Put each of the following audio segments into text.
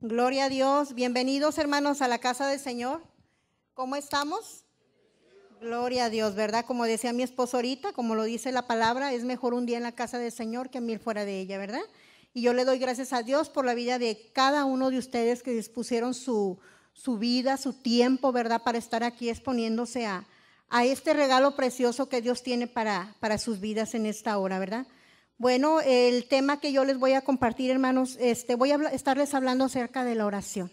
Gloria a Dios. Bienvenidos, hermanos, a la casa del Señor. ¿Cómo estamos? Gloria a Dios, ¿verdad? Como decía mi esposo ahorita, como lo dice la palabra, es mejor un día en la casa del Señor que 1000 fuera de ella, ¿verdad? Y yo le doy gracias a Dios por la vida de cada uno de ustedes que dispusieron su vida, su tiempo, ¿verdad? Para estar aquí exponiéndose a este regalo precioso que Dios tiene para sus vidas en esta hora, ¿verdad? Bueno, el tema que yo les voy a compartir, hermanos, voy a estarles hablando acerca de la oración.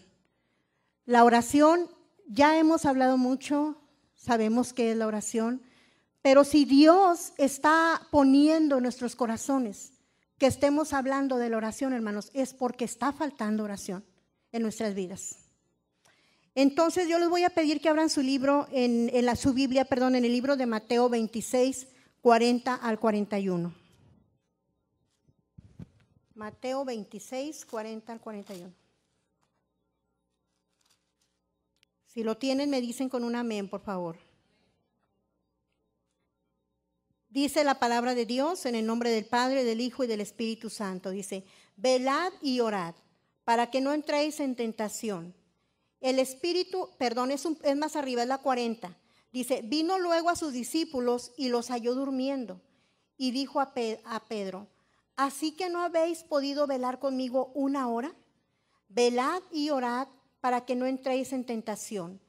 La oración, ya hemos hablado mucho, sabemos qué es la oración, pero si Dios está poniendo en nuestros corazones que estemos hablando de la oración, hermanos, es porque está faltando oración en nuestras vidas. Entonces yo les voy a pedir que abran su libro, su Biblia, en el libro de Mateo 26, 40 al 41. Mateo 26, 40 al 41. Si lo tienen, me dicen con un amén, por favor. Dice la palabra de Dios en el nombre del Padre, del Hijo y del Espíritu Santo. Dice, velad y orad para que no entréis en tentación. El Espíritu, es más arriba, es la 40. Dice, vino luego a sus discípulos y los halló durmiendo. Y dijo a Pedro, ¿así que no habéis podido velar conmigo una hora? Velad y orad para que no entréis en tentación.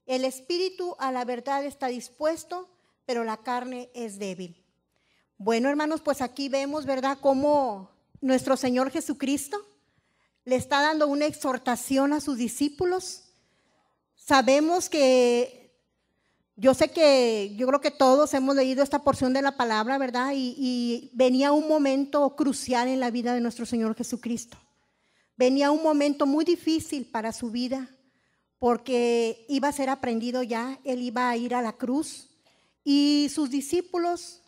El espíritu a la verdad está dispuesto, pero la carne es débil. Bueno, hermanos, pues aquí vemos, ¿verdad?, cómo nuestro Señor Jesucristo le está dando una exhortación a sus discípulos. Sabemos que, yo creo que todos hemos leído esta porción de la palabra, ¿verdad? Y venía un momento crucial en la vida de nuestro Señor Jesucristo. Venía un momento muy difícil para su vida, porque iba a ser aprendido ya, Él iba a ir a la cruz y sus discípulos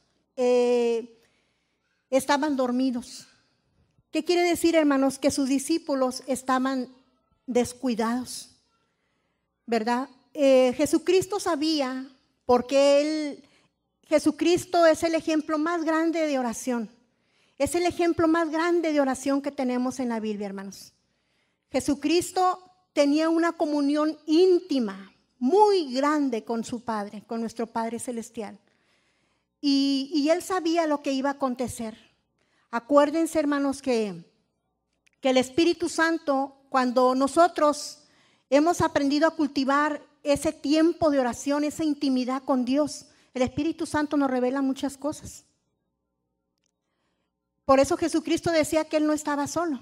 estaban dormidos. ¿Qué quiere decir, hermanos? Que sus discípulos estaban descuidados, ¿verdad? Jesucristo sabía, porque Jesucristo es el ejemplo más grande de oración. Es el ejemplo más grande de oración que tenemos en la Biblia, hermanos. Jesucristo tenía una comunión íntima, muy grande con su Padre, con nuestro Padre Celestial. Y Él sabía lo que iba a acontecer. Acuérdense, hermanos, que el Espíritu Santo, cuando nosotros hemos aprendido a cultivar ese tiempo de oración, esa intimidad con Dios, el Espíritu Santo nos revela muchas cosas. Por eso Jesucristo decía que Él no estaba solo.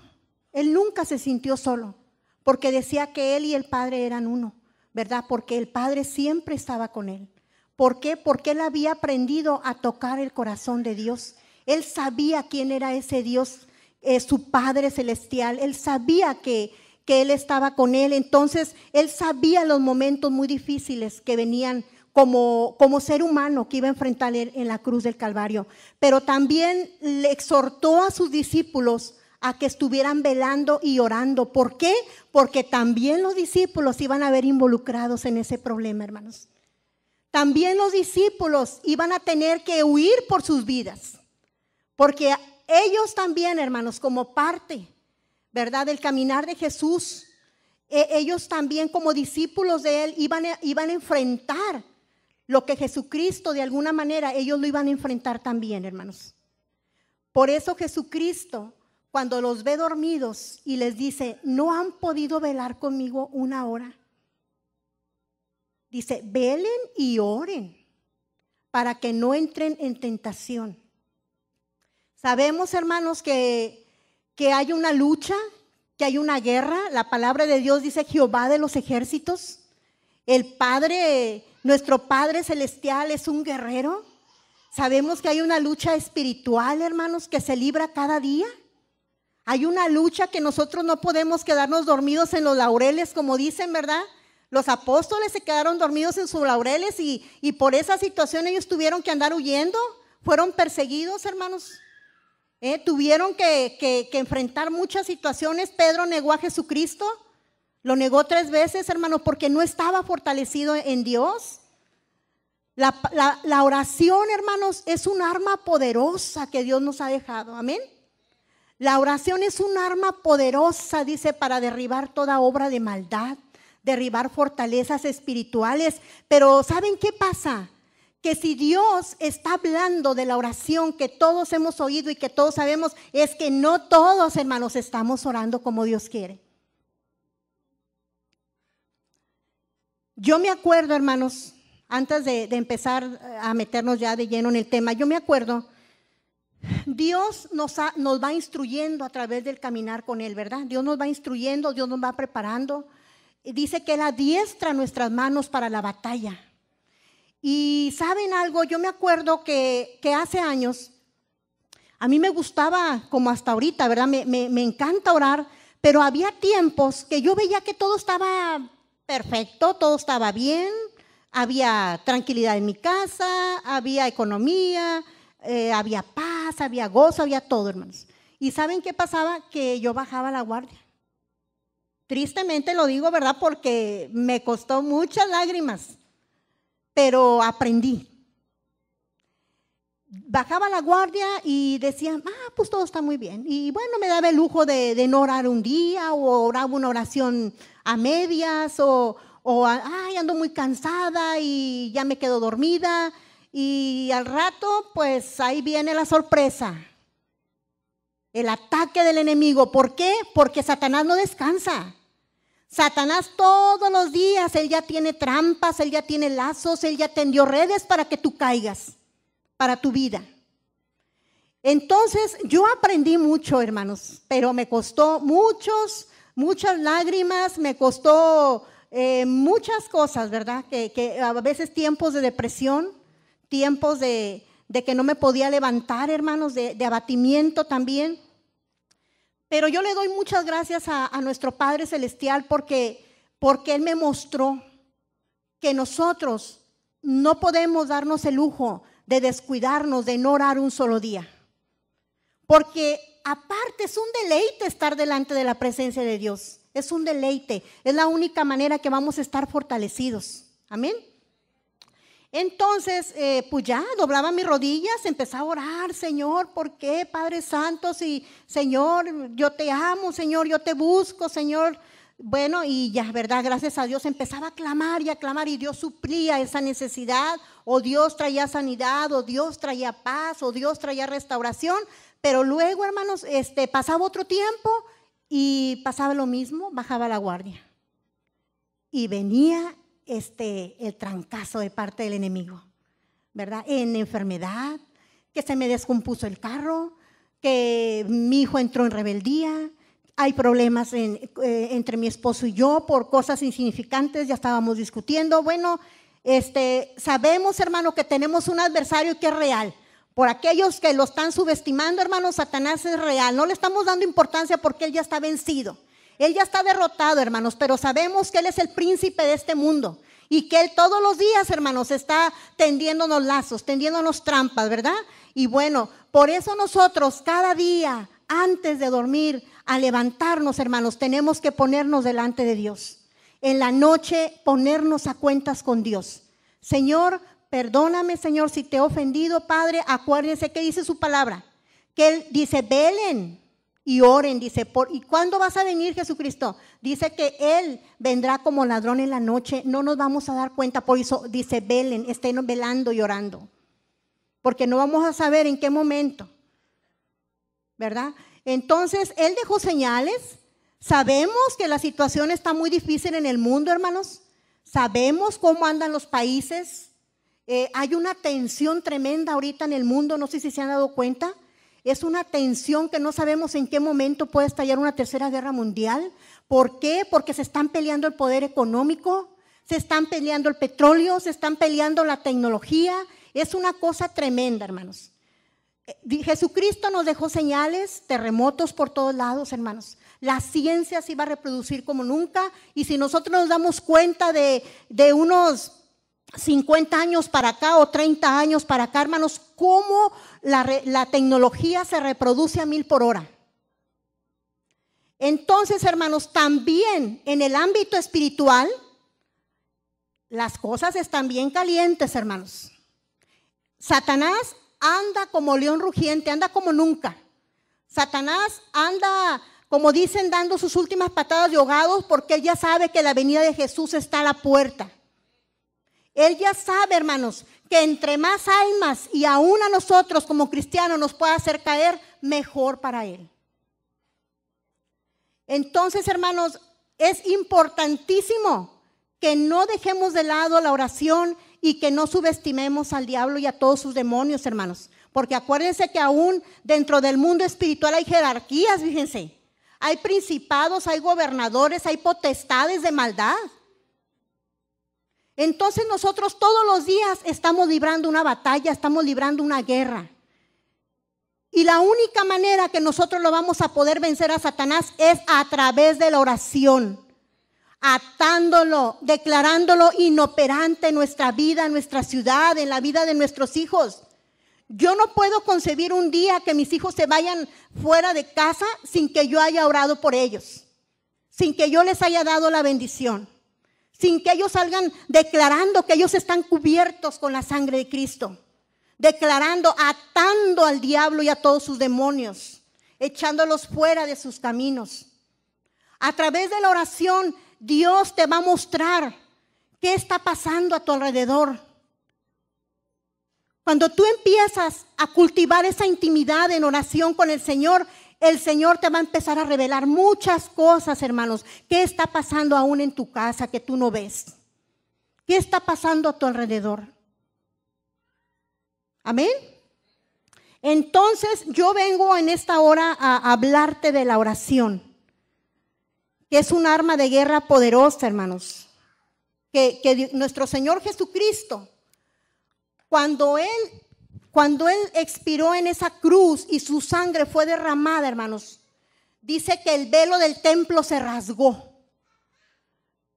Él nunca se sintió solo, porque decía que Él y el Padre eran uno, ¿verdad? Porque el Padre siempre estaba con Él. ¿Por qué? Porque Él había aprendido a tocar el corazón de Dios. Él sabía quién era ese Dios, su Padre Celestial. Él sabía que Él estaba con Él. Entonces, Él sabía los momentos muy difíciles que venían como ser humano que iba a enfrentar en la cruz del Calvario. Pero también le exhortó a sus discípulos a que estuvieran velando y orando. ¿Por qué? Porque también los discípulos iban a ver involucrados en ese problema, hermanos. También los discípulos iban a tener que huir por sus vidas. Porque ellos también, hermanos, como parte, ¿verdad?, del caminar de Jesús, ellos también como discípulos de Él iban a enfrentar lo que Jesucristo, de alguna manera, ellos lo iban a enfrentar también, hermanos. Por eso Jesucristo, cuando los ve dormidos y les dice, ¿no han podido velar conmigo una hora? Dice, velen y oren para que no entren en tentación. Sabemos, hermanos, que hay una lucha, que hay una guerra. La palabra de Dios dice Jehová de los ejércitos. El Padre, nuestro Padre Celestial, es un guerrero. Sabemos que hay una lucha espiritual, hermanos, que se libra cada día. Hay una lucha que nosotros no podemos quedarnos dormidos en los laureles, como dicen, ¿verdad? Los apóstoles se quedaron dormidos en sus laureles y por esa situación ellos tuvieron que andar huyendo. Fueron perseguidos, hermanos. Tuvieron que enfrentar muchas situaciones. Pedro negó a Jesucristo. Lo negó 3 veces, hermanos, porque no estaba fortalecido en Dios. La oración, hermanos, es un arma poderosa que Dios nos ha dejado. Amén. La oración es un arma poderosa, dice, para derribar toda obra de maldad, derribar fortalezas espirituales. Pero ¿saben qué pasa? Que si Dios está hablando de la oración que todos hemos oído y que todos sabemos, es que no todos, hermanos, estamos orando como Dios quiere. Yo me acuerdo, hermanos, antes de empezar a meternos ya de lleno en el tema, yo me acuerdo, Dios nos va instruyendo a través del caminar con Él, ¿verdad? Dios nos va instruyendo, Dios nos va preparando. Dice que Él adiestra nuestras manos para la batalla. Y ¿saben algo? Yo me acuerdo que hace años, a mí me gustaba, como hasta ahorita, ¿verdad? Me encanta orar, pero había tiempos que yo veía que todo estaba perfecto, todo estaba bien, había tranquilidad en mi casa, había economía, había paz, había gozo, había todo, hermanos. ¿Y saben qué pasaba? Que yo bajaba la guardia. Tristemente lo digo, ¿verdad? Porque me costó muchas lágrimas, pero aprendí. Bajaba la guardia y decía, pues todo está muy bien. Y bueno, me daba el lujo de no orar un día, o oraba una oración a medias, ando muy cansada y ya me quedo dormida. Y al rato, pues ahí viene la sorpresa, el ataque del enemigo. ¿Por qué? Porque Satanás no descansa. Satanás todos los días, él ya tiene trampas, él ya tiene lazos, él ya tendió redes para que tú caigas, para tu vida. Entonces yo aprendí mucho, hermanos, pero me costó muchas lágrimas, me costó muchas cosas, ¿verdad? Que a veces tiempos de depresión, tiempos de que no me podía levantar, hermanos, de abatimiento también. Pero yo le doy muchas gracias a nuestro Padre Celestial porque Él me mostró que nosotros no podemos darnos el lujo de descuidarnos, de no orar un solo día. Porque aparte es un deleite estar delante de la presencia de Dios. Es un deleite. Es la única manera que vamos a estar fortalecidos. Amén. Entonces, pues ya doblaba mis rodillas, empezaba a orar, Señor, ¿por qué, Padre Santo? Si, Señor, yo te amo, Señor, yo te busco, Señor. Bueno, y ya, ¿verdad? Gracias a Dios empezaba a clamar y Dios suplía esa necesidad, o Dios traía sanidad, o Dios traía paz, o Dios traía restauración. Pero luego, hermanos, pasaba otro tiempo y pasaba lo mismo, bajaba la guardia. Y venía el trancazo de parte del enemigo, ¿verdad? En enfermedad, que se me descompuso el carro, que mi hijo entró en rebeldía, hay problemas entre mi esposo y yo por cosas insignificantes, ya estábamos discutiendo. Bueno, sabemos, hermano, que tenemos un adversario que es real. Por aquellos que lo están subestimando, hermano, Satanás es real. No le estamos dando importancia porque él ya está vencido. Él ya está derrotado, hermanos, pero sabemos que Él es el príncipe de este mundo y que Él todos los días, hermanos, está tendiéndonos lazos, tendiéndonos trampas, ¿verdad? Y bueno, por eso nosotros cada día, antes de dormir, al levantarnos, hermanos, tenemos que ponernos delante de Dios. En la noche, ponernos a cuentas con Dios. Señor, perdóname, Señor, si te he ofendido, Padre. Acuérdense que dice su palabra, que Él dice, velen y oren, dice, ¿y cuándo vas a venir, Jesucristo? Dice que Él vendrá como ladrón en la noche, no nos vamos a dar cuenta, por eso dice, velen, estén velando y orando, porque no vamos a saber en qué momento, ¿verdad? Entonces, Él dejó señales, sabemos que la situación está muy difícil en el mundo, hermanos, sabemos cómo andan los países, hay una tensión tremenda ahorita en el mundo, no sé si se han dado cuenta. Es una tensión que no sabemos en qué momento puede estallar una tercera guerra mundial. ¿Por qué? Porque se están peleando el poder económico, se están peleando el petróleo, se están peleando la tecnología. Es una cosa tremenda, hermanos. Jesucristo nos dejó señales, terremotos por todos lados, hermanos. La ciencia se iba a reproducir como nunca. Y si nosotros nos damos cuenta de unos 50 años para acá o 30 años para acá, hermanos, cómo la tecnología se reproduce a 1000 por hora. Entonces, hermanos, también en el ámbito espiritual, las cosas están bien calientes, hermanos. Satanás anda como león rugiente, anda como nunca, Satanás anda, como dicen, dando sus últimas patadas de ahogados porque él ya sabe que la venida de Jesús está a la puerta. Él ya sabe, hermanos, que entre más almas y aún a nosotros como cristianos nos pueda hacer caer, mejor para él. Entonces, hermanos, es importantísimo que no dejemos de lado la oración y que no subestimemos al diablo y a todos sus demonios, hermanos. Porque acuérdense que aún dentro del mundo espiritual hay jerarquías, fíjense. Hay principados, hay gobernadores, hay potestades de maldad. Entonces nosotros todos los días estamos librando una batalla, estamos librando una guerra. Y la única manera que nosotros lo vamos a poder vencer a Satanás es a través de la oración, atándolo, declarándolo inoperante en nuestra vida, en nuestra ciudad, en la vida de nuestros hijos. Yo no puedo concebir un día que mis hijos se vayan fuera de casa sin que yo haya orado por ellos, sin que yo les haya dado la bendición, sin que ellos salgan declarando que ellos están cubiertos con la sangre de Cristo. Declarando, atando al diablo y a todos sus demonios, echándolos fuera de sus caminos. A través de la oración, Dios te va a mostrar qué está pasando a tu alrededor. Cuando tú empiezas a cultivar esa intimidad en oración con el Señor te va a empezar a revelar muchas cosas, hermanos. ¿Qué está pasando aún en tu casa que tú no ves? ¿Qué está pasando a tu alrededor? Amén. Entonces yo vengo en esta hora a hablarte de la oración, que es un arma de guerra poderosa, hermanos. Que nuestro Señor Jesucristo, cuando Él expiró en esa cruz y su sangre fue derramada, hermanos, dice que el velo del templo se rasgó.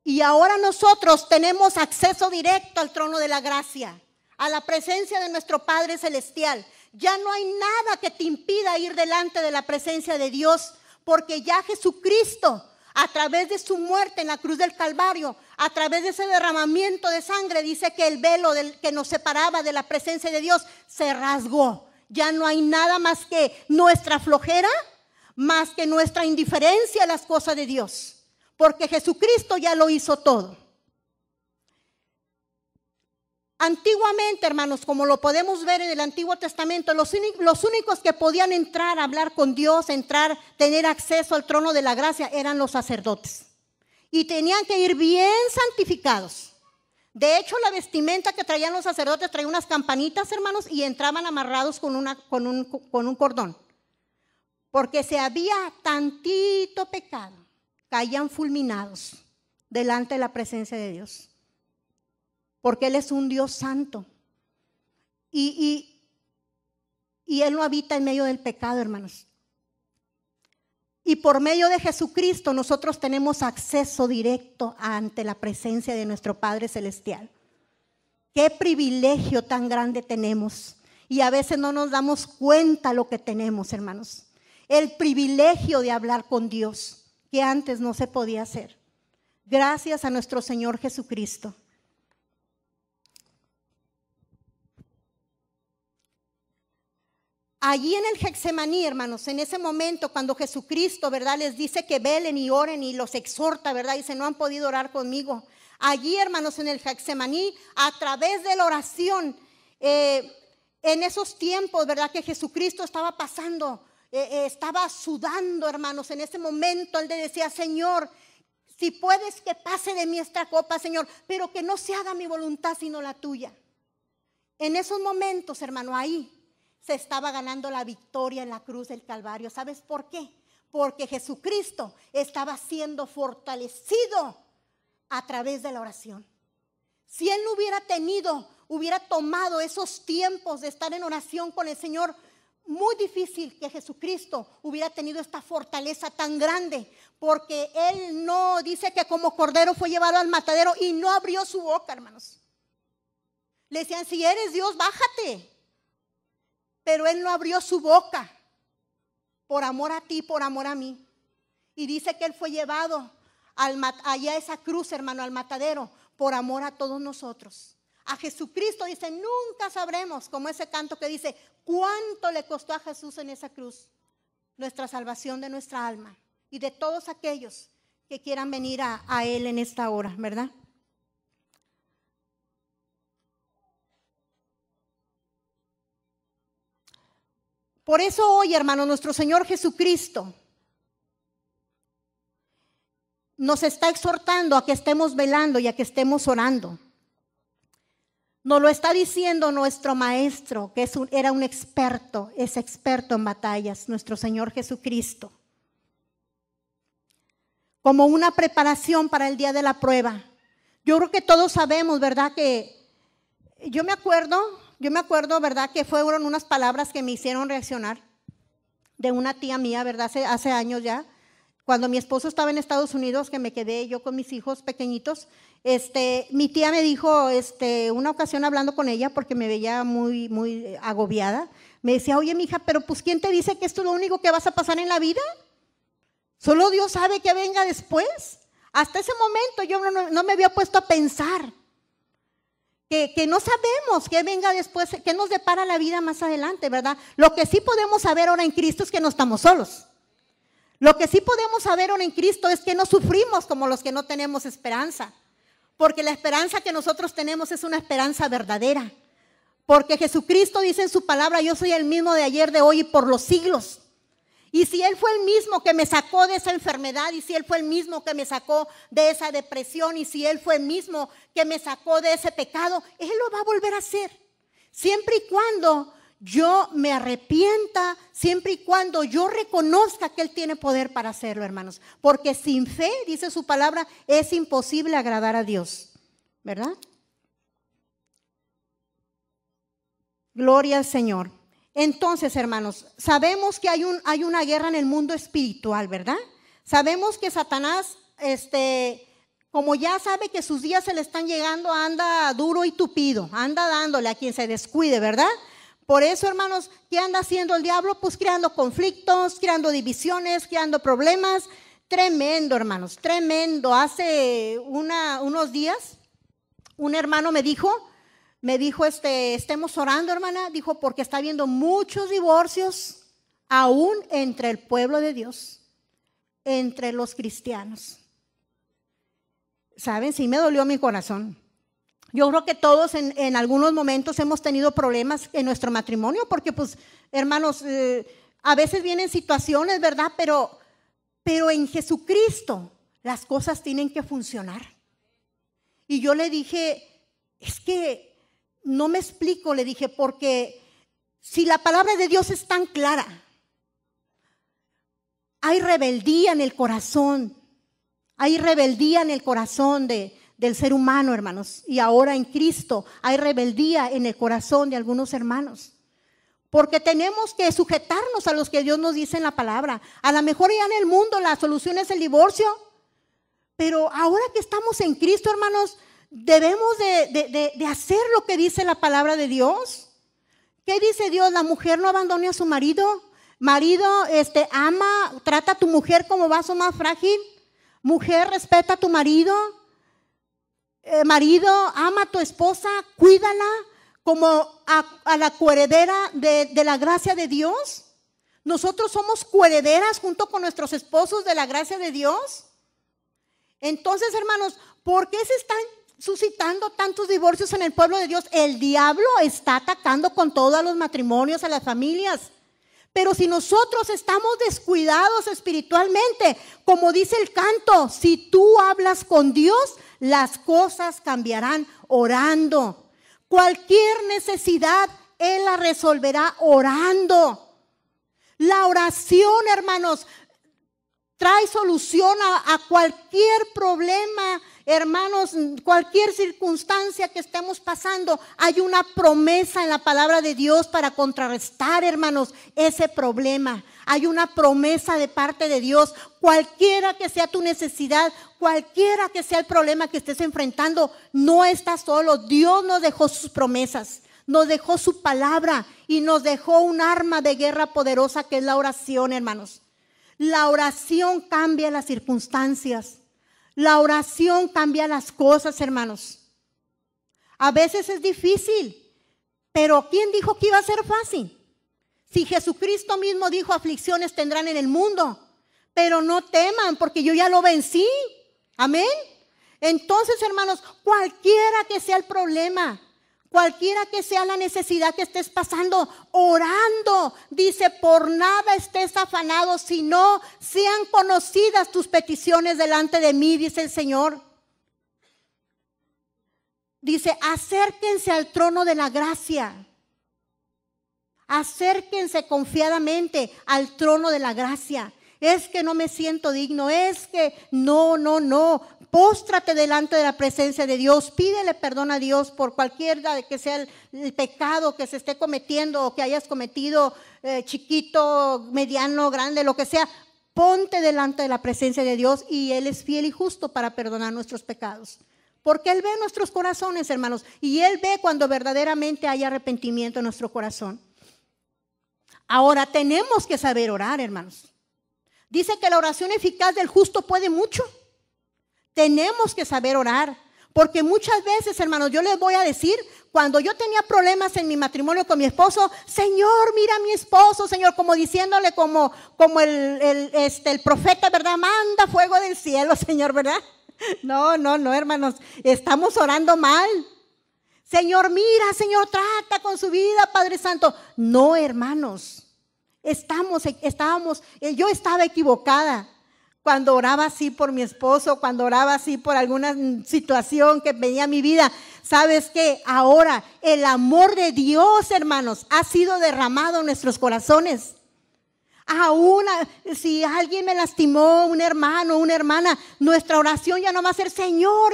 Y ahora nosotros tenemos acceso directo al trono de la gracia, a la presencia de nuestro Padre Celestial. Ya no hay nada que te impida ir delante de la presencia de Dios, porque ya Jesucristo, a través de su muerte en la cruz del Calvario, a través de ese derramamiento de sangre, dice que el velo que nos separaba de la presencia de Dios se rasgó. Ya no hay nada más que nuestra flojera, más que nuestra indiferencia a las cosas de Dios, porque Jesucristo ya lo hizo todo. Antiguamente, hermanos, como lo podemos ver en el Antiguo Testamento, los únicos que podían entrar a hablar con Dios, tener acceso al trono de la gracia, eran los sacerdotes. Y tenían que ir bien santificados. De hecho, la vestimenta que traían los sacerdotes traía unas campanitas, hermanos, y entraban amarrados con un cordón. Porque si había tantito pecado, caían fulminados delante de la presencia de Dios. Porque Él es un Dios santo. Y Él no habita en medio del pecado, hermanos. Y por medio de Jesucristo nosotros tenemos acceso directo ante la presencia de nuestro Padre Celestial. Qué privilegio tan grande tenemos. Y a veces no nos damos cuenta lo que tenemos, hermanos. El privilegio de hablar con Dios, que antes no se podía hacer. Gracias a nuestro Señor Jesucristo. Allí en el Getsemaní, hermanos, en ese momento cuando Jesucristo, ¿verdad?, les dice que velen y oren y los exhorta, ¿verdad? Dice, no han podido orar conmigo. Allí, hermanos, en el Getsemaní, a través de la oración, en esos tiempos, ¿verdad?, que Jesucristo estaba pasando, estaba sudando, hermanos. En ese momento Él le decía, Señor, si puedes que pase de mí esta copa, Señor, pero que no se haga mi voluntad sino la tuya. En esos momentos, hermano, ahí se estaba ganando la victoria en la cruz del Calvario. ¿Sabes por qué? Porque Jesucristo estaba siendo fortalecido a través de la oración. Si Él no hubiera tomado esos tiempos de estar en oración con el Señor, muy difícil que Jesucristo hubiera tenido esta fortaleza tan grande, porque Él no, dice que como cordero fue llevado al matadero y no abrió su boca, hermanos. Le decían, si eres Dios, bájate. Pero Él no abrió su boca por amor a ti, por amor a mí. Y dice que Él fue llevado allá a esa cruz, hermano, al matadero, por amor a todos nosotros. A Jesucristo, dice, nunca sabremos, como ese canto que dice, cuánto le costó a Jesús en esa cruz. nuestra salvación de nuestra alma y de todos aquellos que quieran venir a Él en esta hora, ¿verdad? Por eso hoy, hermanos, nuestro Señor Jesucristo nos está exhortando a que estemos velando y a que estemos orando. Nos lo está diciendo nuestro maestro, que era un experto, es experto en batallas, nuestro Señor Jesucristo. Como una preparación para el día de la prueba. Yo creo que todos sabemos, ¿verdad? Que yo me acuerdo, ¿verdad? Que fueron unas palabras que me hicieron reaccionar de una tía mía, ¿verdad? Hace años ya. Cuando mi esposo estaba en Estados Unidos, que me quedé yo con mis hijos pequeñitos, mi tía me dijo, una ocasión hablando con ella, porque me veía muy, muy agobiada, me decía, oye, mija, pero pues ¿quién te dice que esto es lo único que vas a pasar en la vida? Solo Dios sabe que venga después. Hasta ese momento yo no me había puesto a pensar que no sabemos qué venga después, qué nos depara la vida más adelante, ¿verdad? Lo que sí podemos saber ahora en Cristo es que no estamos solos. Lo que sí podemos saber ahora en Cristo es que no sufrimos como los que no tenemos esperanza. Porque la esperanza que nosotros tenemos es una esperanza verdadera. Porque Jesucristo dice en su palabra, yo soy el mismo de ayer, de hoy y por los siglos. Y si Él fue el mismo que me sacó de esa enfermedad, y si Él fue el mismo que me sacó de esa depresión, y si Él fue el mismo que me sacó de ese pecado, Él lo va a volver a hacer. Siempre y cuando yo me arrepienta, siempre y cuando yo reconozca que Él tiene poder para hacerlo, hermanos. Porque sin fe, dice su palabra, es imposible agradar a Dios, ¿verdad? Gloria al Señor. Entonces, hermanos, sabemos que hay una guerra en el mundo espiritual, ¿verdad? Sabemos que Satanás, como ya sabe que sus días se le están llegando, anda duro y tupido, anda dándole a quien se descuide, ¿verdad? Por eso, hermanos, ¿qué anda haciendo el diablo? Pues creando conflictos, creando divisiones, creando problemas. Tremendo, hermanos, tremendo. Hace unos días, un hermano me dijo, estemos orando, hermana, dijo, porque está habiendo muchos divorcios aún entre el pueblo de Dios, entre los cristianos. ¿Saben? Sí me dolió mi corazón. Yo creo que todos en algunos momentos hemos tenido problemas en nuestro matrimonio, porque pues, hermanos, a veces vienen situaciones, ¿verdad? Pero en Jesucristo las cosas tienen que funcionar. Y yo le dije, es que no me explico, le dije, porque si la palabra de Dios es tan clara, hay rebeldía en el corazón, del ser humano, hermanos, y ahora en Cristo hay rebeldía en el corazón de algunos hermanos, porque tenemos que sujetarnos a los que Dios nos dice en la palabra. A lo mejor ya en el mundo la solución es el divorcio, pero ahora que estamos en Cristo, hermanos, debemos de hacer lo que dice la palabra de Dios. ¿Qué dice Dios? La mujer no abandone a su marido. Marido, ama, trata a tu mujer como vaso más frágil. Mujer, respeta a tu marido. Marido, ama a tu esposa, cuídala como a la coheredera de la gracia de Dios. Nosotros somos coherederas junto con nuestros esposos de la gracia de Dios. Entonces, hermanos, ¿por qué se están suscitando tantos divorcios en el pueblo de Dios? El diablo está atacando con todo a los matrimonios, a las familias. Pero si nosotros estamos descuidados espiritualmente, como dice el canto, si tú hablas con Dios, las cosas cambiarán orando. Cualquier necesidad, Él la resolverá orando. La oración, hermanos, trae solución a cualquier problema, hermanos, cualquier circunstancia que estemos pasando. Hay una promesa en la palabra de Dios para contrarrestar, hermanos, ese problema. Hay una promesa de parte de Dios. Cualquiera que sea tu necesidad, cualquiera que sea el problema que estés enfrentando, no estás solo. Dios nos dejó sus promesas, nos dejó su palabra y nos dejó un arma de guerra poderosa que es la oración, hermanos. La oración cambia las circunstancias. La oración cambia las cosas, hermanos. A veces es difícil, pero ¿quién dijo que iba a ser fácil? Si Jesucristo mismo dijo, aflicciones tendrán en el mundo, pero no teman porque yo ya lo vencí. Amén. Entonces, hermanos, cualquiera que sea el problema, cualquiera que sea la necesidad que estés pasando, orando, dice, por nada estés afanado, sino sean conocidas tus peticiones delante de mí, dice el Señor. Dice, acérquense al trono de la gracia. Acérquense confiadamente al trono de la gracia. Es que no me siento digno, es que no. Póstrate delante de la presencia de Dios, pídele perdón a Dios por cualquiera que sea el pecado que se esté cometiendo o que hayas cometido, chiquito, mediano, grande, lo que sea. Ponte delante de la presencia de Dios y Él es fiel y justo para perdonar nuestros pecados. Porque Él ve nuestros corazones, hermanos, y Él ve cuando verdaderamente hay arrepentimiento en nuestro corazón. Ahora tenemos que saber orar, hermanos. Dice que la oración eficaz del justo puede mucho. Tenemos que saber orar, porque muchas veces, hermanos, yo les voy a decir, cuando yo tenía problemas en mi matrimonio con mi esposo, Señor, mira a mi esposo, Señor, como diciéndole como el profeta, ¿verdad? Manda fuego del cielo, Señor, ¿verdad? No, hermanos, estamos orando mal. Señor, mira, Señor, trata con su vida, Padre Santo. No, hermanos, yo estaba equivocada. Cuando oraba así por mi esposo, cuando oraba así por alguna situación que venía a mi vida, ¿sabes qué? Ahora el amor de Dios, hermanos, ha sido derramado en nuestros corazones. Aún si alguien me lastimó, un hermano, una hermana, nuestra oración ya no va a ser, Señor,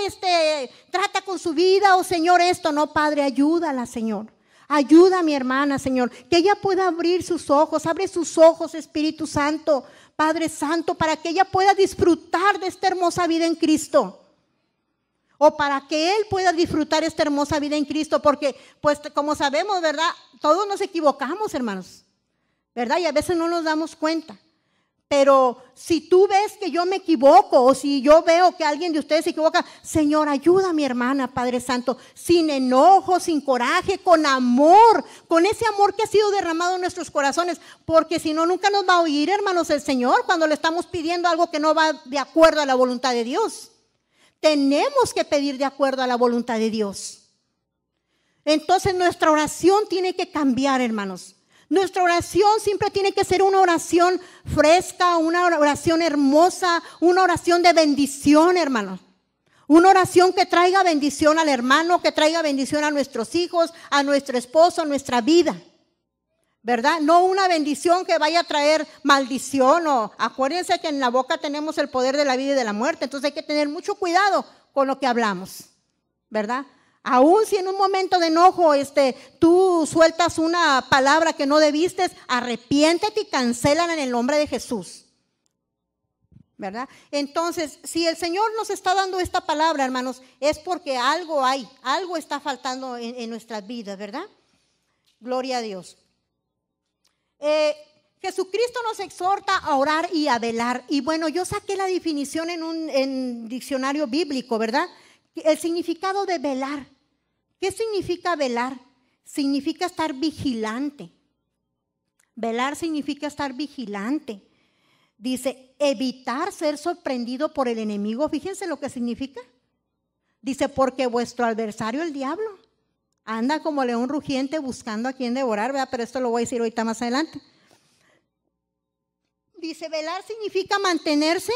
trata con su vida, o Señor, esto. No, Padre, ayúdala, Señor. Ayuda a mi hermana, Señor, que ella pueda abrir sus ojos. Abre sus ojos, Espíritu Santo, Padre Santo, para que ella pueda disfrutar de esta hermosa vida en Cristo. O para que Él pueda disfrutar esta hermosa vida en Cristo. Porque, pues, como sabemos, ¿verdad? Todos nos equivocamos, hermanos, ¿verdad? Y a veces no nos damos cuenta. Pero si tú ves que yo me equivoco, o si yo veo que alguien de ustedes se equivoca, Señor, ayuda a mi hermana, Padre Santo, sin enojo, sin coraje, con amor, con ese amor que ha sido derramado en nuestros corazones, porque si no, nunca nos va a oír, hermanos, el Señor cuando le estamos pidiendo algo que no va de acuerdo a la voluntad de Dios. Tenemos que pedir de acuerdo a la voluntad de Dios. Entonces nuestra oración tiene que cambiar, hermanos. Nuestra oración siempre tiene que ser una oración fresca, una oración hermosa, una oración de bendición, hermanos. Una oración que traiga bendición al hermano, que traiga bendición a nuestros hijos, a nuestro esposo, a nuestra vida, ¿verdad? No una bendición que vaya a traer maldición. Acuérdense que en la boca tenemos el poder de la vida y de la muerte, entonces hay que tener mucho cuidado con lo que hablamos, ¿verdad? Aún si en un momento de enojo tú sueltas una palabra que no debiste, arrepiéntete y cancélala en el nombre de Jesús, ¿verdad? Entonces, si el Señor nos está dando esta palabra, hermanos, es porque algo está faltando en nuestras vidas, ¿verdad? Gloria a Dios. Jesucristo nos exhorta a orar y a velar. Y bueno, yo saqué la definición en diccionario bíblico, ¿verdad? El significado de velar. ¿Qué significa velar? Significa estar vigilante. Velar significa estar vigilante. Dice, evitar ser sorprendido por el enemigo. Fíjense lo que significa. Dice, porque vuestro adversario, el diablo, anda como león rugiente buscando a quien devorar, ¿verdad? Pero esto lo voy a decir ahorita más adelante. Dice, velar significa mantenerse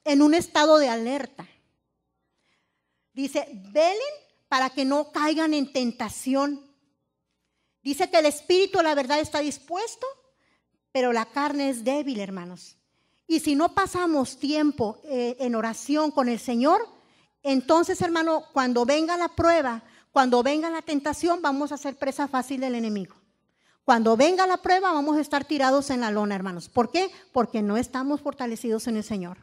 en un estado de alerta. Dice, velen para que no caigan en tentación. Dice que el espíritu, la verdad, está dispuesto, pero la carne es débil, hermanos. Y si no pasamos tiempo en oración con el Señor, entonces, hermano, cuando venga la prueba, cuando venga la tentación, vamos a ser presa fácil del enemigo. Cuando venga la prueba, vamos a estar tirados en la lona, hermanos. ¿Por qué? Porque no estamos fortalecidos en el Señor.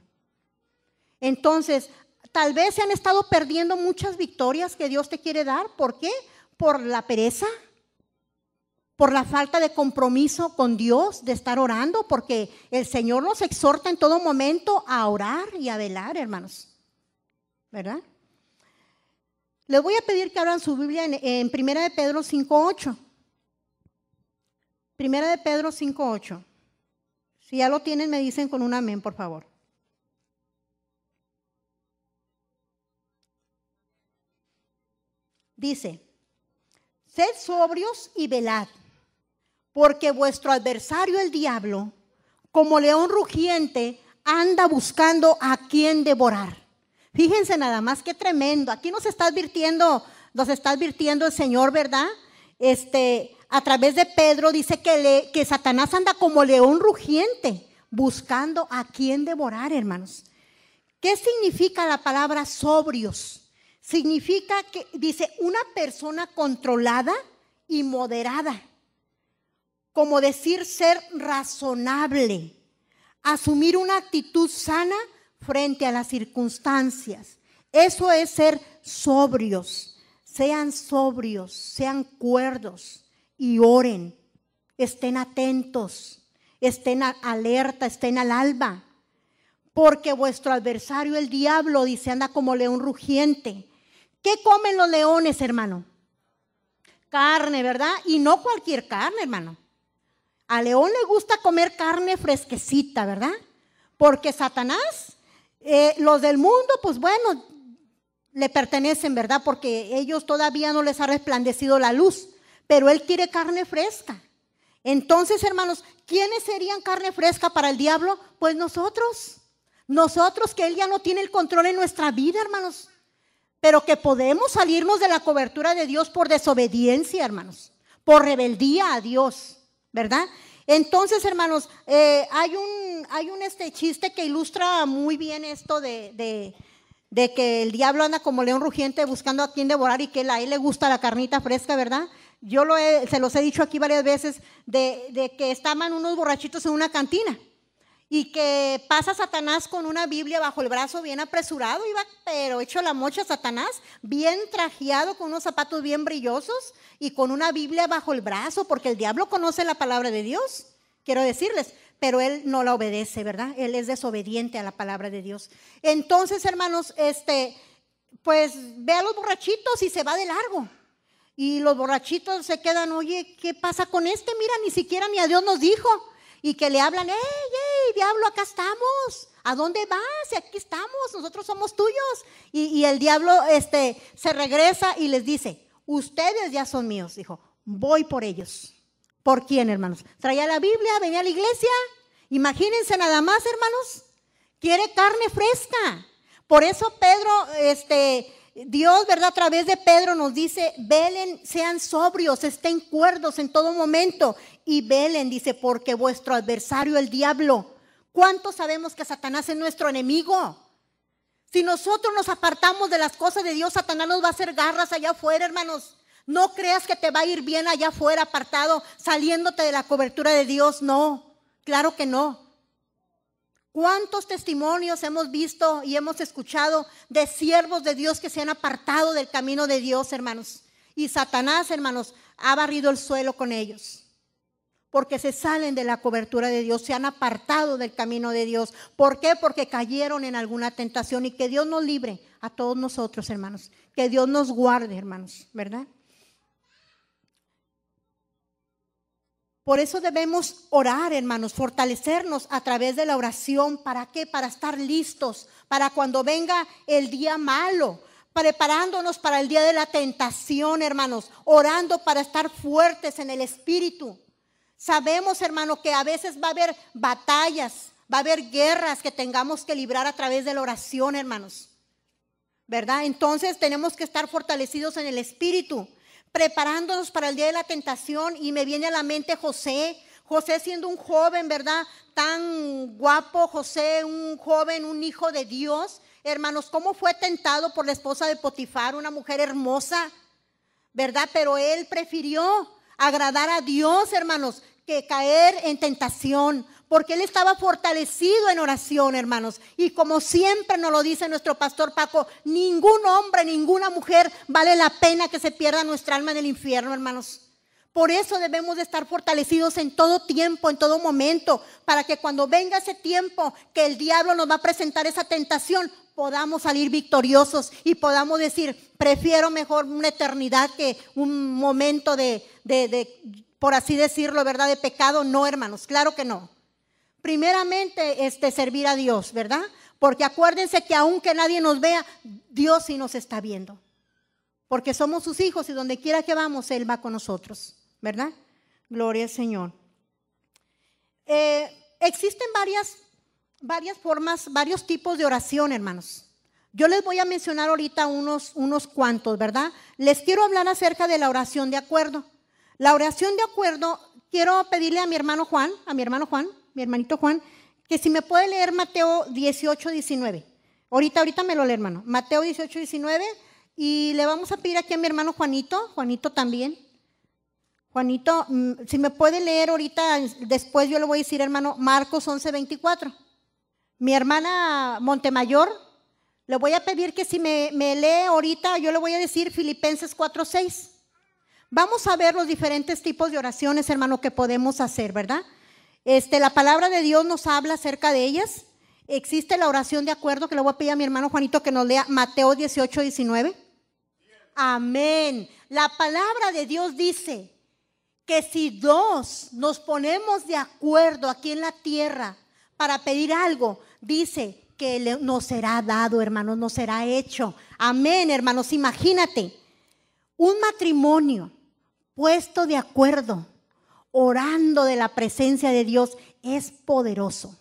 Entonces, tal vez se han estado perdiendo muchas victorias que Dios te quiere dar. ¿Por qué? Por la pereza, por la falta de compromiso con Dios, de estar orando, porque el Señor nos exhorta en todo momento a orar y a velar, hermanos, ¿verdad? Les voy a pedir que abran su Biblia en 1 de Pedro 5:8. Primera de Pedro 5:8. Si ya lo tienen, me dicen con un amén, por favor. Dice, sed sobrios y velad, porque vuestro adversario el diablo, como león rugiente, anda buscando a quien devorar. Fíjense nada más qué tremendo. Aquí nos está advirtiendo el Señor, ¿verdad? A través de Pedro dice que Satanás anda como león rugiente, buscando a quien devorar, hermanos. ¿Qué significa la palabra sobrios? Significa que, dice, una persona controlada y moderada. Como decir, ser razonable, asumir una actitud sana frente a las circunstancias. Eso es ser sobrios. Sean sobrios, sean cuerdos y oren. Estén atentos, estén alerta, estén al alba. Porque vuestro adversario, el diablo, dice, anda como león rugiente. ¿Qué comen los leones, hermano? Carne, ¿verdad? Y no cualquier carne, hermano. Al león le gusta comer carne fresquecita, ¿verdad? Porque Satanás, los del mundo, pues bueno, le pertenecen, ¿verdad? Porque ellos todavía no les ha resplandecido la luz, pero él quiere carne fresca. Entonces, hermanos, ¿quiénes serían carne fresca para el diablo? Pues nosotros. Nosotros, que él ya no tiene el control en nuestra vida, hermanos. Pero que podemos salirnos de la cobertura de Dios por desobediencia, hermanos. Por rebeldía a Dios, ¿verdad? Entonces, hermanos, hay un chiste que ilustra muy bien esto de que el diablo anda como león rugiente buscando a quien devorar y que a él le gusta la carnita fresca, ¿verdad? Yo se los he dicho aquí varias veces de que estaban unos borrachitos en una cantina y que pasa Satanás con una Biblia bajo el brazo bien apresurado, iba pero hecho la mocha Satanás, bien trajeado con unos zapatos bien brillosos y con una Biblia bajo el brazo, porque el diablo conoce la palabra de Dios, quiero decirles, pero él no la obedece, ¿verdad? Él es desobediente a la palabra de Dios. Entonces, hermanos, pues ve a los borrachitos y se va de largo. Y los borrachitos se quedan, oye, ¿qué pasa con este? Mira, ni siquiera ni a Dios nos dijo. Y que le hablan, ¡ey, diablo, acá estamos! ¿A dónde vas? Y aquí estamos, nosotros somos tuyos. Y el diablo se regresa y les dice, ustedes ya son míos. Dijo, voy por ellos. ¿Por quién, hermanos? Traía la Biblia, venía a la iglesia. Imagínense nada más, hermanos. Quiere carne fresca. Por eso Pedro, Dios, ¿verdad? A través de Pedro nos dice, velen, sean sobrios, estén cuerdos en todo momento. Y velen, dice, porque vuestro adversario, el diablo. ¿Cuántos sabemos que Satanás es nuestro enemigo? Si nosotros nos apartamos de las cosas de Dios, Satanás nos va a hacer garras allá afuera, hermanos. No creas que te va a ir bien allá afuera, apartado, saliéndote de la cobertura de Dios. No, claro que no. ¿Cuántos testimonios hemos visto y hemos escuchado de siervos de Dios que se han apartado del camino de Dios, hermanos? Y Satanás, hermanos, ha barrido el suelo con ellos. Porque se salen de la cobertura de Dios, se han apartado del camino de Dios. ¿Por qué? Porque cayeron en alguna tentación y que Dios nos libre a todos nosotros, hermanos. Que Dios nos guarde, hermanos, ¿verdad? Por eso debemos orar, hermanos, fortalecernos a través de la oración. ¿Para qué? Para estar listos, para cuando venga el día malo, preparándonos para el día de la tentación, hermanos, orando para estar fuertes en el espíritu. Sabemos, hermano, que a veces va a haber batallas, va a haber guerras que tengamos que librar a través de la oración, hermanos, ¿verdad? Entonces tenemos que estar fortalecidos en el espíritu, preparándonos para el día de la tentación. Y me viene a la mente José siendo un joven, ¿verdad? Tan guapo, José, un joven, un hijo de Dios. Hermanos, ¿cómo fue tentado por la esposa de Potifar, una mujer hermosa, ¿verdad? Pero él prefirió agradar a Dios, hermanos, que caer en tentación, porque él estaba fortalecido en oración, hermanos. Y como siempre nos lo dice nuestro pastor Paco, ningún hombre, ninguna mujer vale la pena que se pierda nuestra alma en el infierno, hermanos. Por eso debemos de estar fortalecidos en todo tiempo, en todo momento, para que cuando venga ese tiempo que el diablo nos va a presentar esa tentación, podamos salir victoriosos y podamos decir, prefiero mejor una eternidad que un momento de por así decirlo, ¿verdad? De pecado, no, hermanos, claro que no. Primeramente, servir a Dios, ¿verdad? Porque acuérdense que aunque nadie nos vea, Dios sí nos está viendo. Porque somos sus hijos y donde quiera que vamos, Él va con nosotros, ¿verdad? Gloria al Señor. Existen varias formas, varios tipos de oración, hermanos. Yo les voy a mencionar ahorita unos cuantos, ¿verdad? Les quiero hablar acerca de la oración de acuerdo. La oración de acuerdo, quiero pedirle a mi hermanito Juan, que si me puede leer Mateo 18, 19. Ahorita me lo lee, hermano. Mateo 18, 19. Y le vamos a pedir aquí a mi hermano Juanito también. Juanito, si me puede leer ahorita, después yo le voy a decir, hermano, Marcos 11, 24. Mi hermana Montemayor, le voy a pedir que si me lee ahorita, yo le voy a decir Filipenses 4, 6. Vamos a ver los diferentes tipos de oraciones, hermano, que podemos hacer, ¿verdad? La palabra de Dios nos habla acerca de ellas. Existe la oración de acuerdo, que le voy a pedir a mi hermano Juanito que nos lea Mateo 18, 19. Amén. La palabra de Dios dice que si dos nos ponemos de acuerdo aquí en la tierra para pedir algo, dice que nos será dado, hermanos, nos será hecho. Amén, hermanos. Imagínate, un matrimonio puesto de acuerdo, orando de la presencia de Dios, es poderoso.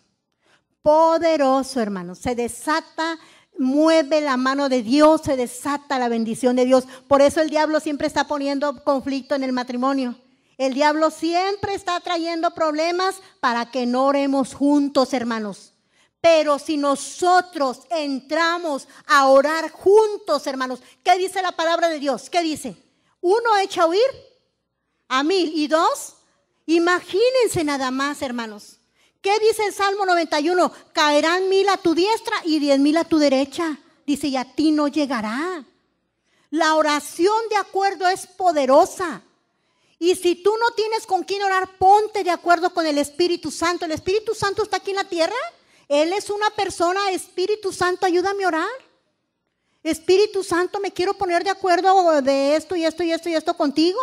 Poderoso, hermanos. Se desata, mueve la mano de Dios, se desata la bendición de Dios. Por eso el diablo siempre está poniendo conflicto en el matrimonio. El diablo siempre está trayendo problemas para que no oremos juntos, hermanos. Pero si nosotros entramos a orar juntos, hermanos, ¿qué dice la palabra de Dios? ¿Qué dice? Uno echa a huir a 1000 y 2. Imagínense nada más, hermanos. ¿Qué dice el Salmo 91? Caerán 1000 a tu diestra y 10,000 a tu derecha. Dice, y a ti no llegará. La oración de acuerdo es poderosa. Y si tú no tienes con quién orar, ponte de acuerdo con el Espíritu Santo. El Espíritu Santo está aquí en la tierra. Él es una persona. Espíritu Santo, ayúdame a orar. Espíritu Santo, me quiero poner de acuerdo de esto y esto y esto y esto contigo.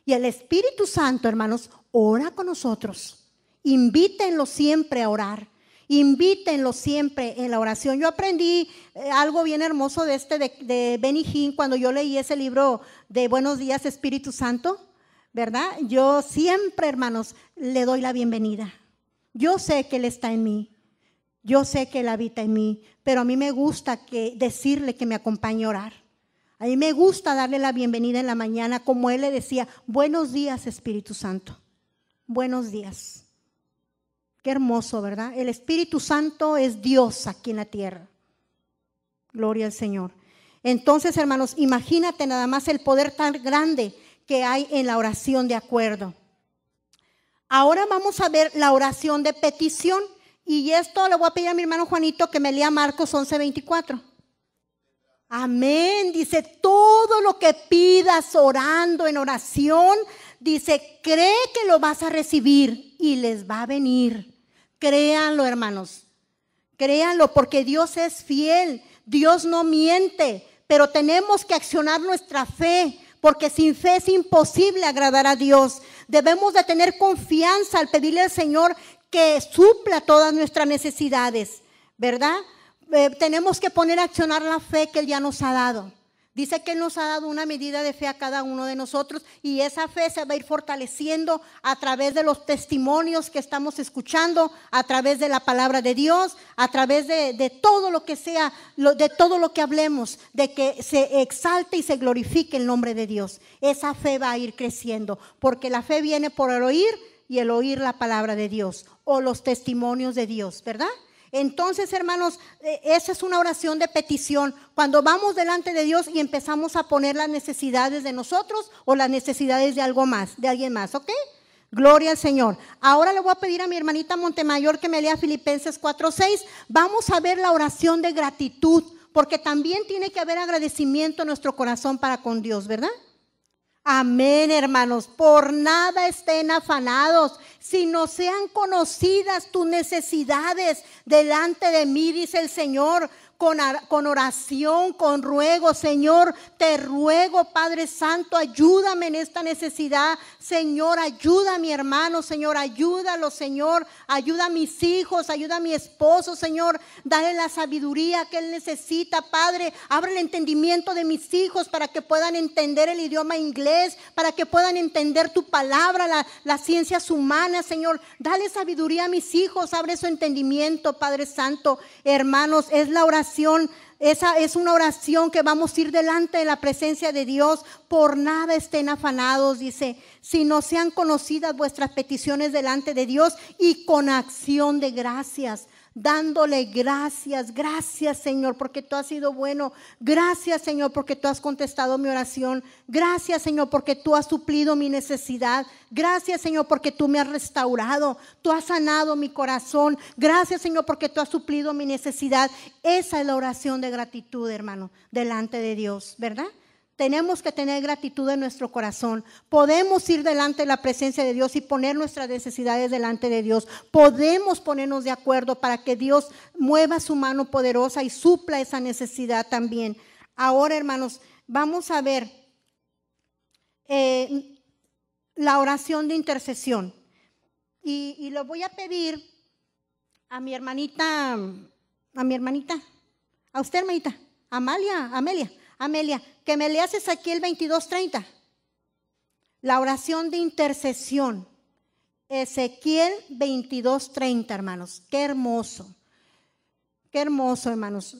Y el Espíritu Santo, hermanos, ora con nosotros. Invítenlo siempre a orar. Invítenlo siempre en la oración. Yo aprendí algo bien hermoso de Benny Hinn cuando yo leí ese libro de Buenos Días, Espíritu Santo, ¿verdad? Yo siempre, hermanos, le doy la bienvenida. Yo sé que Él está en mí. Yo sé que Él habita en mí, pero a mí me gusta decirle que me acompañe a orar. A mí me gusta darle la bienvenida en la mañana, como Él le decía, buenos días, Espíritu Santo. Buenos días. Qué hermoso, ¿verdad? El Espíritu Santo es Dios aquí en la tierra. Gloria al Señor. Entonces, hermanos, imagínate nada más el poder tan grande que hay en la oración de acuerdo. Ahora vamos a ver la oración de petición. Y esto le voy a pedir a mi hermano Juanito que me lea Marcos 11, 24. Amén. Dice, todo lo que pidas orando en oración, dice, cree que lo vas a recibir y les va a venir. Créanlo, hermanos. Créanlo, porque Dios es fiel. Dios no miente, pero tenemos que accionar nuestra fe, porque sin fe es imposible agradar a Dios. Debemos de tener confianza al pedirle al Señor que supla todas nuestras necesidades, ¿verdad? Tenemos que poner a accionar la fe que Él ya nos ha dado. Dice que Él nos ha dado una medida de fe a cada uno de nosotros y esa fe se va a ir fortaleciendo a través de los testimonios que estamos escuchando, a través de la palabra de Dios, a través de todo lo que sea, de todo lo que hablemos, de que se exalte y se glorifique el nombre de Dios. Esa fe va a ir creciendo, porque la fe viene por el oír y el oír la palabra de Dios o los testimonios de Dios, ¿verdad? Entonces, hermanos, esa es una oración de petición. Cuando vamos delante de Dios y empezamos a poner las necesidades de nosotros o las necesidades de algo más, de alguien más, ¿ok? Gloria al Señor. Ahora le voy a pedir a mi hermanita Montemayor que me lea Filipenses 4:6. Vamos a ver la oración de gratitud, porque también tiene que haber agradecimiento en nuestro corazón para con Dios, ¿verdad? Amén, hermanos. Por nada estén afanados, sino sean conocidas tus necesidades delante de mí, dice el Señor. con oración, con ruego. Señor, te ruego, Padre Santo, ayúdame en esta necesidad. Señor, ayuda a mi hermano, Señor, ayúdalo, Señor, ayuda a mis hijos, ayuda a mi esposo, Señor, dale la sabiduría que él necesita, Padre. Abre el entendimiento de mis hijos para que puedan entender el idioma inglés, para que puedan entender tu palabra, las ciencias humanas, Señor. Dale sabiduría a mis hijos, abre su entendimiento, Padre Santo. Hermanos, es la oración. Esa es una oración que vamos a ir delante de la presencia de Dios. Por nada estén afanados, dice, sino sean conocidas vuestras peticiones delante de Dios y con acción de gracias. Dándole gracias, gracias Señor porque tú has sido bueno, gracias Señor porque tú has contestado mi oración, gracias Señor porque tú has suplido mi necesidad, gracias Señor porque tú me has restaurado, tú has sanado mi corazón, gracias Señor porque tú has suplido mi necesidad. Esa es la oración de gratitud, hermano, delante de Dios, ¿verdad? Tenemos que tener gratitud en nuestro corazón. Podemos ir delante de la presencia de Dios y poner nuestras necesidades delante de Dios. Podemos ponernos de acuerdo para que Dios mueva su mano poderosa y supla esa necesidad también. Ahora, hermanos, vamos a ver la oración de intercesión. Y lo voy a pedir a mi hermanita, a usted, hermanita, Amelia, que me leas Ezequiel 22:30. La oración de intercesión. Ezequiel 22:30, hermanos. Qué hermoso, hermanos.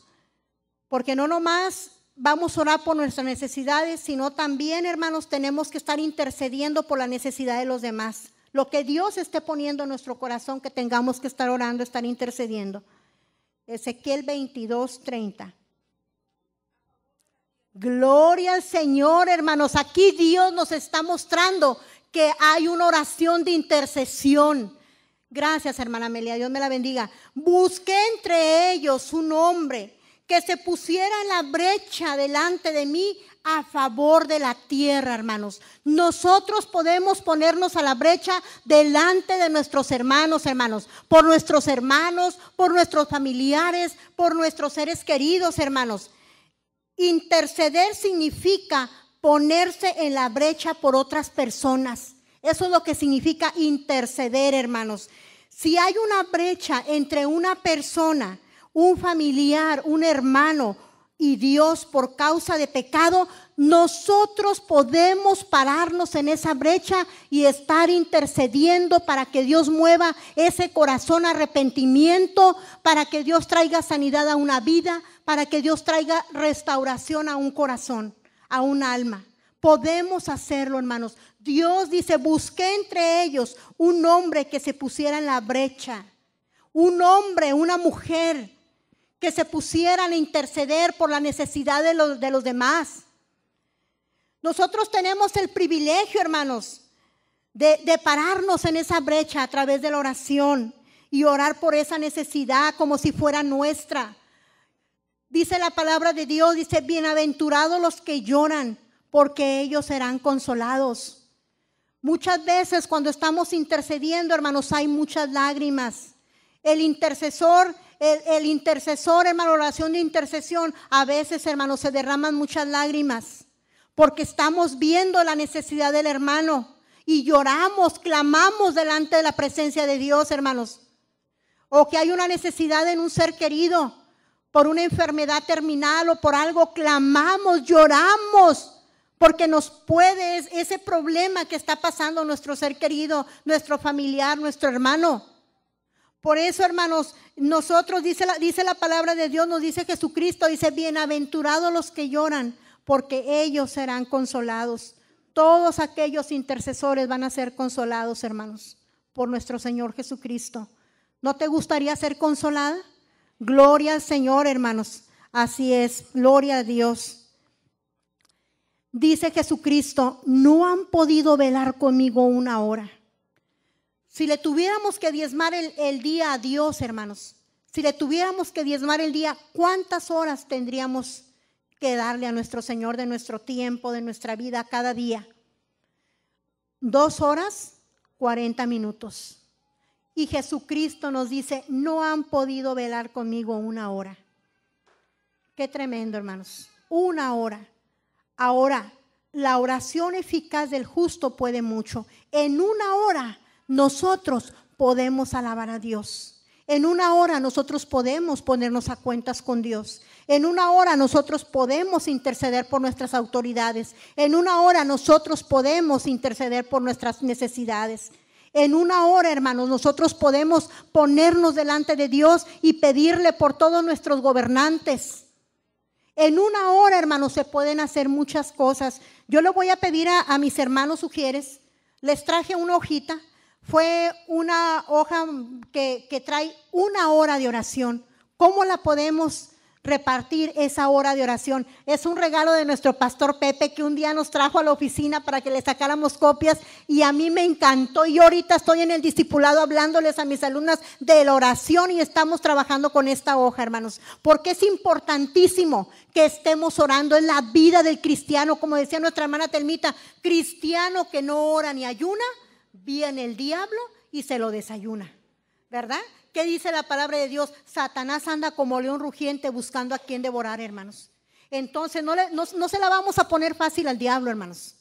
Porque no nomás vamos a orar por nuestras necesidades, sino también, hermanos, tenemos que estar intercediendo por la necesidad de los demás. Lo que Dios esté poniendo en nuestro corazón, que tengamos que estar orando, estar intercediendo. Ezequiel 22:30. Gloria al Señor, hermanos. Aquí Dios nos está mostrando que hay una oración de intercesión. Gracias, hermana Amelia, Dios me la bendiga. Busqué entre ellos un hombre que se pusiera en la brecha delante de mí a favor de la tierra, hermanos. Nosotros podemos ponernos a la brecha delante de nuestros hermanos, por nuestros hermanos, por nuestros familiares, por nuestros seres queridos, hermanos. Interceder significa ponerse en la brecha por otras personas. Eso es lo que significa interceder, hermanos. Si hay una brecha entre una persona, un familiar, un hermano y Dios por causa de pecado, nosotros podemos pararnos en esa brecha y estar intercediendo para que Dios mueva ese corazón arrepentimiento, para que Dios traiga sanidad a una vida, para que Dios traiga restauración a un corazón, a un alma. Podemos hacerlo, hermanos. Dios dice, busqué entre ellos un hombre que se pusiera en la brecha. Un hombre, una mujer que se pusieran a interceder por la necesidad de los demás. Nosotros tenemos el privilegio, hermanos, de pararnos en esa brecha a través de la oración y orar por esa necesidad como si fuera nuestra. Dice la palabra de Dios, dice, bienaventurados los que lloran, porque ellos serán consolados. Muchas veces cuando estamos intercediendo, hermanos, hay muchas lágrimas. El intercesor, hermano, oración de intercesión, a veces, hermanos, se derraman muchas lágrimas, porque estamos viendo la necesidad del hermano y lloramos, clamamos delante de la presencia de Dios, hermanos. O que hay una necesidad en un ser querido, por una enfermedad terminal o por algo, clamamos, lloramos, porque nos puede ese problema que está pasando nuestro ser querido, nuestro familiar, nuestro hermano. Por eso, hermanos, nosotros, dice la palabra de Dios, nos dice Jesucristo, dice, bienaventurados los que lloran, porque ellos serán consolados. Todos aquellos intercesores van a ser consolados, hermanos, por nuestro Señor Jesucristo. ¿No te gustaría ser consolada? Gloria al Señor, hermanos. Así es, gloria a Dios. Dice Jesucristo, no han podido velar conmigo una hora. Si le tuviéramos que diezmar el día a Dios, hermanos, si le tuviéramos que diezmar el día, ¿cuántas horas tendríamos que darle a nuestro Señor de nuestro tiempo, de nuestra vida cada día? 2 horas, 40 minutos. Y Jesucristo nos dice, no han podido velar conmigo una hora. Qué tremendo, hermanos. 1 hora. Ahora, la oración eficaz del justo puede mucho. En 1 hora nosotros podemos alabar a Dios. En 1 hora nosotros podemos ponernos a cuentas con Dios. En 1 hora nosotros podemos interceder por nuestras autoridades. En 1 hora nosotros podemos interceder por nuestras necesidades. En 1 hora, hermanos, nosotros podemos ponernos delante de Dios y pedirle por todos nuestros gobernantes. En 1 hora, hermanos, se pueden hacer muchas cosas. Yo le voy a pedir a mis hermanos Ujieres, les traje una hojita. Fue una hoja que trae 1 hora de oración. ¿Cómo la podemos repartir esa hora de oración? Es un regalo de nuestro pastor Pepe, que un día nos trajo a la oficina para que le sacáramos copias, y a mí me encantó. Y yo ahorita estoy en el discipulado hablándoles a mis alumnas de la oración y estamos trabajando con esta hoja, hermanos, porque es importantísimo que estemos orando. En la vida del cristiano, como decía nuestra hermana Telmita, cristiano que no ora ni ayuna, viene el diablo y se lo desayuna, ¿verdad? ¿Qué dice la palabra de Dios? Satanás anda como león rugiente buscando a quien devorar, hermanos. Entonces no se la vamos a poner fácil al diablo, hermanos.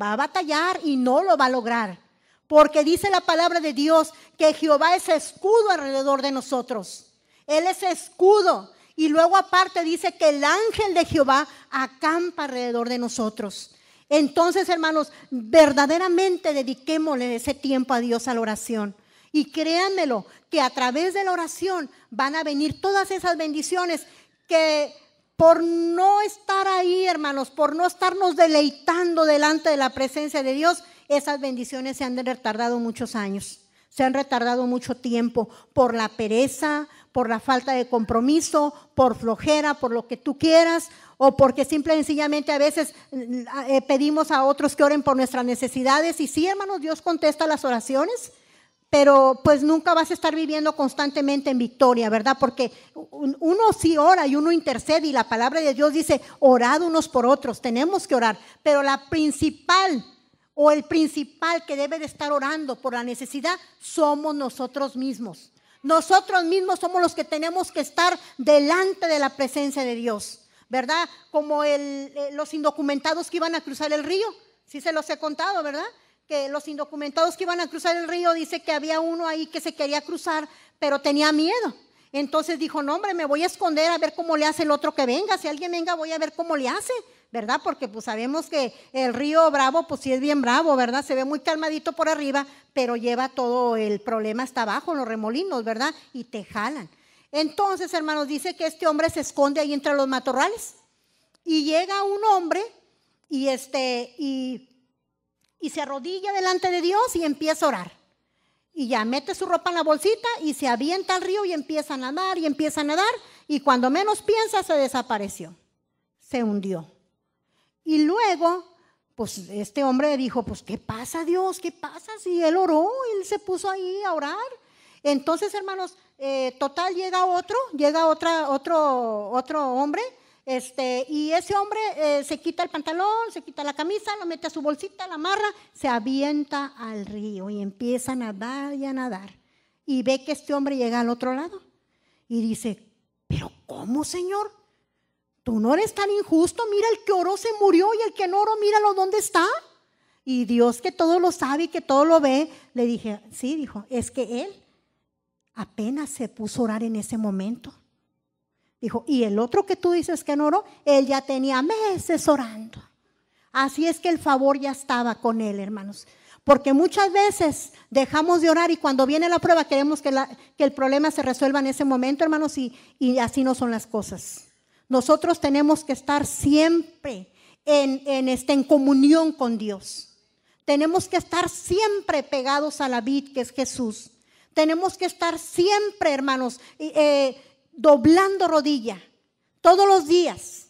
Va a batallar y no lo va a lograr, porque dice la palabra de Dios que Jehová es escudo alrededor de nosotros. Él es escudo, y luego aparte dice que el ángel de Jehová acampa alrededor de nosotros. Entonces, hermanos, verdaderamente dediquémosle ese tiempo a Dios, a la oración. Y créanmelo, que a través de la oración van a venir todas esas bendiciones que por no estar ahí, hermanos, por no estarnos deleitando delante de la presencia de Dios, esas bendiciones se han retardado muchos años, se han retardado mucho tiempo por la pereza, por la falta de compromiso, por flojera, por lo que tú quieras, o porque simple y sencillamente a veces pedimos a otros que oren por nuestras necesidades. Y sí, hermanos, Dios contesta las oraciones, pero pues nunca vas a estar viviendo constantemente en victoria, ¿verdad? Porque uno sí ora y uno intercede, y la palabra de Dios dice, orad unos por otros, tenemos que orar, pero la principal o el principal que debe de estar orando por la necesidad somos nosotros mismos. Nosotros mismos somos los que tenemos que estar delante de la presencia de Dios, ¿verdad? Como los indocumentados que iban a cruzar el río, sí se los he contado, ¿verdad? Que los indocumentados que iban a cruzar el río, dice que había uno ahí que se quería cruzar, pero tenía miedo. Entonces dijo, no hombre, me voy a esconder a ver cómo le hace el otro que venga. Si alguien venga, voy a ver cómo le hace, ¿verdad? Porque pues sabemos que el río Bravo, pues sí es bien bravo, ¿verdad? Se ve muy calmadito por arriba, pero lleva todo el problema hasta abajo, los remolinos, ¿verdad? Y te jalan. Entonces, hermanos, dice que este hombre se esconde ahí entre los matorrales, y llega un hombre y se arrodilla delante de Dios y empieza a orar. Y ya mete su ropa en la bolsita y se avienta al río y empieza a nadar y empieza a nadar, y cuando menos piensa se desapareció, se hundió. Y luego, pues este hombre dijo, pues ¿qué pasa, Dios? ¿Qué pasa? Si él oró, él se puso ahí a orar. Entonces, hermanos, total llega otro hombre, y ese hombre se quita el pantalón, se quita la camisa, lo mete a su bolsita, la amarra, se avienta al río y empieza a nadar y a nadar. Y ve que este hombre llega al otro lado y dice, ¿pero cómo, Señor? Tú no eres tan injusto, mira, el que oró se murió y el que no oró, míralo dónde está. Y Dios, que todo lo sabe y que todo lo ve, le dije, sí, dijo, es que él apenas se puso a orar en ese momento. Dijo, y el otro que tú dices que no oró, él ya tenía meses orando. Así es que el favor ya estaba con él, hermanos. Porque muchas veces dejamos de orar y cuando viene la prueba queremos que el problema se resuelva en ese momento, hermanos, y así no son las cosas. Nosotros tenemos que estar siempre en comunión con Dios. Tenemos que estar siempre pegados a la vid, que es Jesús. Tenemos que estar siempre, hermanos, doblando rodilla, todos los días,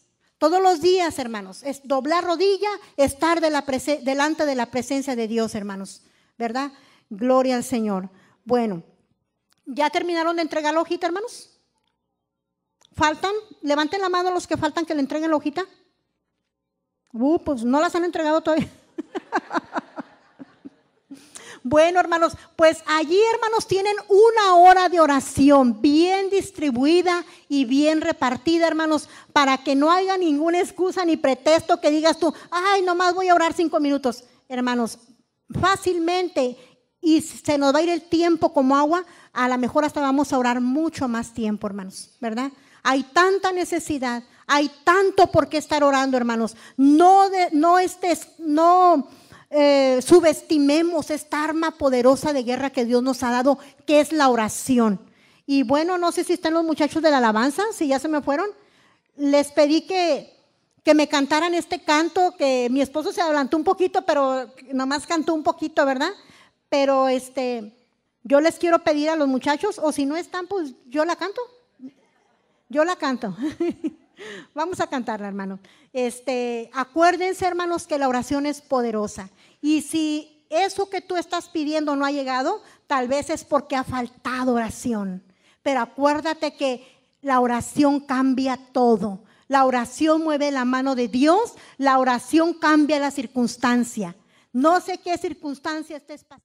hermanos, es doblar rodilla, estar delante de la presencia de Dios, hermanos, ¿verdad? Gloria al Señor. Bueno, ¿ya terminaron de entregar la hojita, hermanos? ¿Faltan? Levanten la mano los que faltan que le entreguen la hojita. Pues no las han entregado todavía. Bueno, hermanos, pues allí, hermanos, tienen una hora de oración bien distribuida y bien repartida, hermanos, para que no haya ninguna excusa ni pretexto que digas tú, ay, nomás voy a orar 5 minutos. Hermanos, fácilmente, y se nos va a ir el tiempo como agua, a lo mejor hasta vamos a orar mucho más tiempo, hermanos, ¿verdad? Hay tanta necesidad, hay tanto por qué estar orando, hermanos. No subestimemos esta arma poderosa de guerra que Dios nos ha dado, que es la oración. Y bueno, no sé si están los muchachos de la alabanza, si ya se me fueron. Les pedí que me cantaran este canto, que mi esposo se adelantó un poquito, pero nomás cantó un poquito, ¿verdad? Pero yo les quiero pedir a los muchachos, o si no están, pues yo la canto. Yo la canto. Vamos a cantarla, hermano. Acuérdense, hermanos, que la oración es poderosa. Y si eso que tú estás pidiendo no ha llegado, tal vez es porque ha faltado oración. Pero acuérdate que la oración cambia todo. La oración mueve la mano de Dios. La oración cambia la circunstancia. No sé qué circunstancia estés pasando.